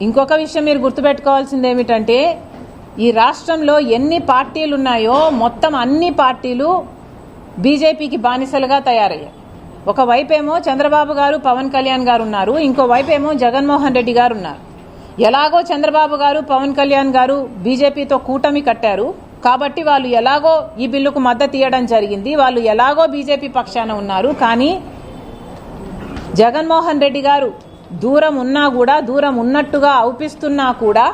ఇంకొక విషయం మీరు గుర్తుపెట్టుకోవాల్సింది ఏమిటంటే ఈ రాష్ట్రంలో ఎన్ని పార్టీలు ఉన్నాయో మొత్తం అన్ని పార్టీలు బీజేపీకి బానిసలుగా తయారయ్యాయి. ఒకవైపేమో చంద్రబాబు గారు, పవన్ కళ్యాణ్ గారు ఉన్నారు, ఇంకోవైపేమో జగన్మోహన్ రెడ్డి గారు ఉన్నారు. ఎలాగో చంద్రబాబు గారు, పవన్ కళ్యాణ్ గారు బీజేపీతో కూటమి కట్టారు కాబట్టి వాళ్ళు ఎలాగో ఈ బిల్లుకు మద్దతు ఇవ్వడం జరిగింది, వాళ్ళు ఎలాగో బీజేపీ పక్షాన ఉన్నారు. కానీ జగన్మోహన్ రెడ్డి గారు దూరం ఉన్నా కూడా, దూరం ఉన్నట్టుగా అవుపిస్తున్నా కూడా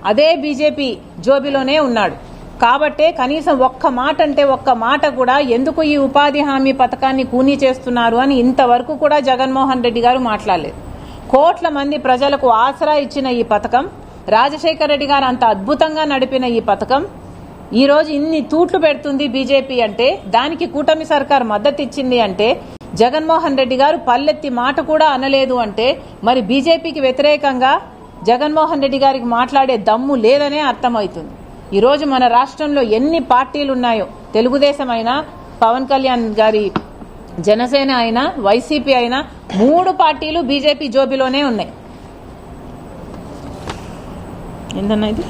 అదే బీజేపీ జోబిలోనే ఉన్నాడు. కాబట్టే కనీసం ఒక్క మాట అంటే ఒక్క మాట కూడా ఎందుకు ఈ ఉపాధి హామీ పథకాన్ని కూనీ చేస్తున్నారు అని ఇంతవరకు కూడా జగన్మోహన్ రెడ్డి గారు మాట్లాడలేదు. కోట్ల మంది ప్రజలకు ఆసరా ఇచ్చిన ఈ పథకం, రాజశేఖర రెడ్డి గారు అంత అద్భుతంగా నడిపిన ఈ పథకం ఈరోజు ఇన్ని తూట్లు పెడుతుంది బీజేపీ అంటే, దానికి కూటమి సర్కార్ మద్దతు ఇచ్చింది అంటే, జగన్మోహన్ రెడ్డి గారు పల్లెత్తి మాట కూడా అనలేదు అంటే మరి బీజేపీకి వ్యతిరేకంగా జగన్మోహన్ రెడ్డి గారికి మాట్లాడే దమ్ము లేదనే అర్థమవుతుంది. ఈరోజు మన రాష్ట్రంలో ఎన్ని పార్టీలు ఉన్నాయో, తెలుగుదేశం అయినా, పవన్ కళ్యాణ్ గారి జనసేన అయినా, వైసీపీ అయినా, 3 పార్టీలు బీజేపీ జోబిలోనే ఉన్నాయి. ఏందన్నా ఇది?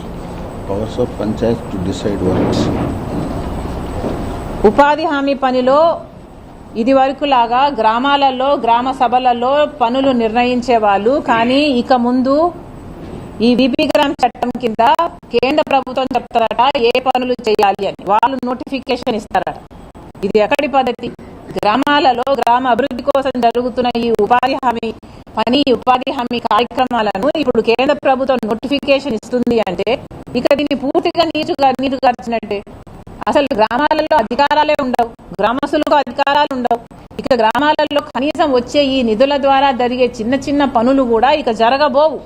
Powers of Panchayat to decide works. ఉపాధి హామీ పనిలో ఇది వరకు లాగా గ్రామాలలో, గ్రామ సభలలో పనులు నిర్ణయించే వాళ్ళు. కానీ ఇక ముందు ఈ బీబీ గ్రామ్ చట్టం కింద కేంద్ర ప్రభుత్వం చెప్తారట ఏ పనులు చేయాలి అని, వాళ్ళు నోటిఫికేషన్ ఇస్తారట. ఇది ఎక్కడి పద్ధతి? గ్రామాలలో గ్రామ అభివృద్ధి కోసం జరుగుతున్న ఈ ఉపాధి హామీ పని, ఉపాధి హామీ కార్యక్రమాలను ఇప్పుడు కేంద్ర ప్రభుత్వం నోటిఫికేషన్ ఇస్తుంది అంటే ఇక దీన్ని పూర్తిగా నీరు గార్చినట్టే. అసలు గ్రామాలలో అధికారాలే ఉండవు, గ్రామస్తులకు అధికారాలు ఉండవు. ఇక గ్రామాలలో కనీసం వచ్చే ఈ నిధుల ద్వారా జరిగే చిన్న చిన్న పనులు కూడా ఇక జరగబోవు.